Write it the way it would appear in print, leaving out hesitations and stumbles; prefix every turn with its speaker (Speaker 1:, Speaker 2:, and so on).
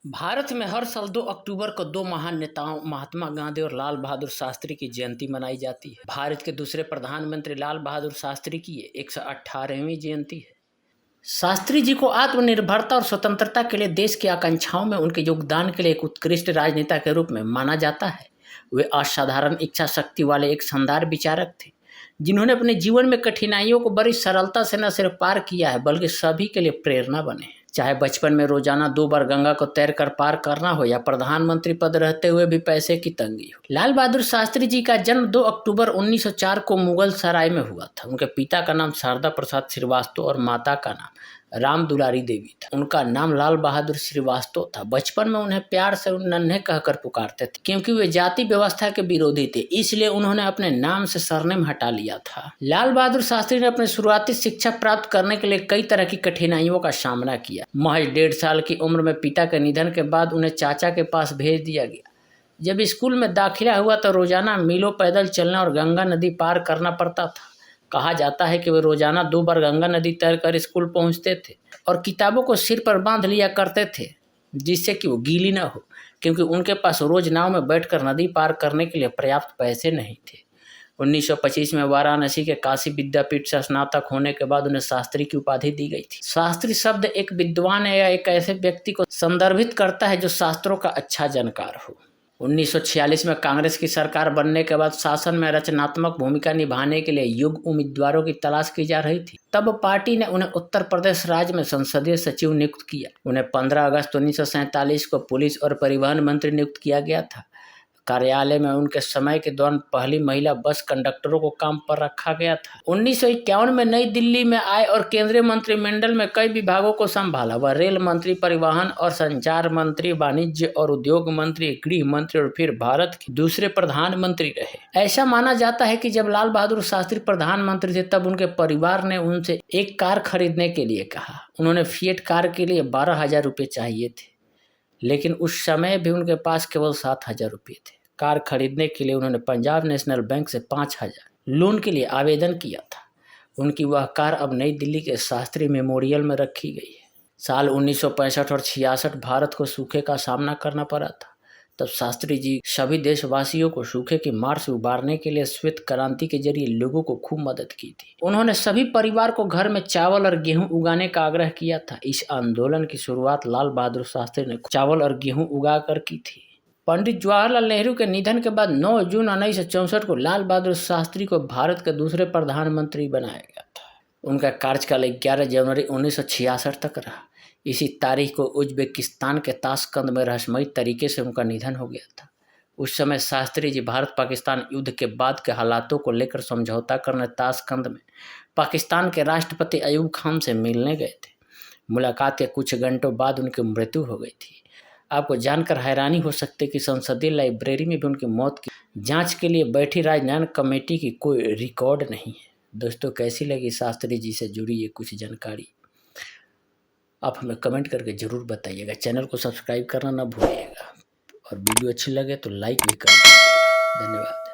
Speaker 1: भारत में हर साल 2 अक्टूबर को दो महान नेताओं महात्मा गांधी और लाल बहादुर शास्त्री की जयंती मनाई जाती है। भारत के दूसरे प्रधानमंत्री लाल बहादुर शास्त्री की ये 118वीं जयंती है। शास्त्री जी को आत्मनिर्भरता और स्वतंत्रता के लिए देश की आकांक्षाओं में उनके योगदान के लिए एक उत्कृष्ट राजनेता के रूप में माना जाता है। वे असाधारण इच्छा शक्ति वाले एक शानदार विचारक थे, जिन्होंने अपने जीवन में कठिनाइयों को बड़ी सरलता से न सिर्फ पार किया है बल्कि सभी के लिए प्रेरणा बने। चाहे बचपन में रोजाना 2 बार गंगा को तैर कर पार करना हो या प्रधानमंत्री पद रहते हुए भी पैसे की तंगी हो। लाल बहादुर शास्त्री जी का जन्म 2 अक्टूबर 1904 को मुगल सराय में हुआ था। उनके पिता का नाम शारदा प्रसाद श्रीवास्तव और माता का नाम राम दुलारी देवी था। उनका नाम लाल बहादुर श्रीवास्तव था। बचपन में उन्हें प्यार से नन्हे कहकर पुकारते थे, क्योंकि वे जाति व्यवस्था के विरोधी थे, इसलिए उन्होंने अपने नाम से सरनेम हटा लिया था। लाल बहादुर शास्त्री ने अपनी शुरुआती शिक्षा प्राप्त करने के लिए कई तरह की कठिनाइयों का सामना किया। महज 1.5 साल की उम्र में पिता के निधन के बाद उन्हें चाचा के पास भेज दिया गया। जब स्कूल में दाखिला हुआ तो रोजाना मीलों पैदल चलना और गंगा नदी पार करना पड़ता था। कहा जाता है कि वे रोजाना 2 बार गंगा नदी तैर कर स्कूल पहुंचते थे और किताबों को सिर पर बांध लिया करते थे, जिससे कि वो गीली न हो, क्योंकि उनके पास रोज नाव में बैठकर नदी पार करने के लिए पर्याप्त पैसे नहीं थे। 1925 में वाराणसी के काशी विद्यापीठ से स्नातक होने के बाद उन्हें शास्त्री की उपाधि दी गई थी। शास्त्री शब्द एक विद्वान या एक ऐसे व्यक्ति को संदर्भित करता है जो शास्त्रों का अच्छा जानकार हो। 1946 में कांग्रेस की सरकार बनने के बाद शासन में रचनात्मक भूमिका निभाने के लिए योग्य उम्मीदवारों की तलाश की जा रही थी। तब पार्टी ने उन्हें उत्तर प्रदेश राज्य में संसदीय सचिव नियुक्त किया। उन्हें 15 अगस्त 1947 को पुलिस और परिवहन मंत्री नियुक्त किया गया था। कार्यालय में उनके समय के दौरान पहली महिला बस कंडक्टरों को काम पर रखा गया था। 1951 में नई दिल्ली में आए और केंद्रीय मंत्रिमंडल में कई विभागों को संभाला। वह रेल मंत्री, परिवहन और संचार मंत्री, वाणिज्य और उद्योग मंत्री, गृह मंत्री और फिर भारत के दूसरे प्रधानमंत्री रहे। ऐसा माना जाता है कि जब लाल बहादुर शास्त्री प्रधानमंत्री थे तब उनके परिवार ने उनसे एक कार खरीदने के लिए कहा। उन्होंने फिएट कार के लिए 12,000 रुपये चाहिए थे, लेकिन उस समय भी उनके पास केवल 7,000 रुपये थे। कार खरीदने के लिए उन्होंने पंजाब नेशनल बैंक से 5,000 लोन के लिए आवेदन किया था। उनकी वह कार अब नई दिल्ली के शास्त्री मेमोरियल में रखी गई है। साल 1965 और 66 भारत को सूखे का सामना करना पड़ा था। तब शास्त्री जी सभी देशवासियों को सूखे की मार से उबारने के लिए श्वेत क्रांति के जरिए लोगों को खूब मदद की थी। उन्होंने सभी परिवार को घर में चावल और गेहूं उगाने का आग्रह किया था। इस आंदोलन की शुरुआत लाल बहादुर शास्त्री ने चावल और गेहूं उगाकर की थी। पंडित जवाहरलाल नेहरू के निधन के बाद 9 जून 1964 को लाल बहादुर शास्त्री को भारत के दूसरे प्रधानमंत्री बनाया गया था। उनका कार्यकाल 11 जनवरी 1966 तक रहा। इसी तारीख को उज्बेकिस्तान के ताशकंद में रहस्यमयी तरीके से उनका निधन हो गया था। उस समय शास्त्री जी भारत पाकिस्तान युद्ध के बाद के हालातों को लेकर समझौता करने ताशकंद में पाकिस्तान के राष्ट्रपति अयूब खान से मिलने गए थे। मुलाकात के कुछ घंटों बाद उनकी मृत्यु हो गई थी। आपको जानकर हैरानी हो सकती है कि संसदीय लाइब्रेरी में भी उनकी मौत की जांच के लिए बैठी राजनयन कमेटी की कोई रिकॉर्ड नहीं है। दोस्तों, कैसी लगी शास्त्री जी से जुड़ी ये कुछ जानकारी? आप हमें कमेंट करके ज़रूर बताइएगा। चैनल को सब्सक्राइब करना ना भूलिएगा और वीडियो अच्छी लगे तो लाइक भी कर दीजिएगा। धन्यवाद।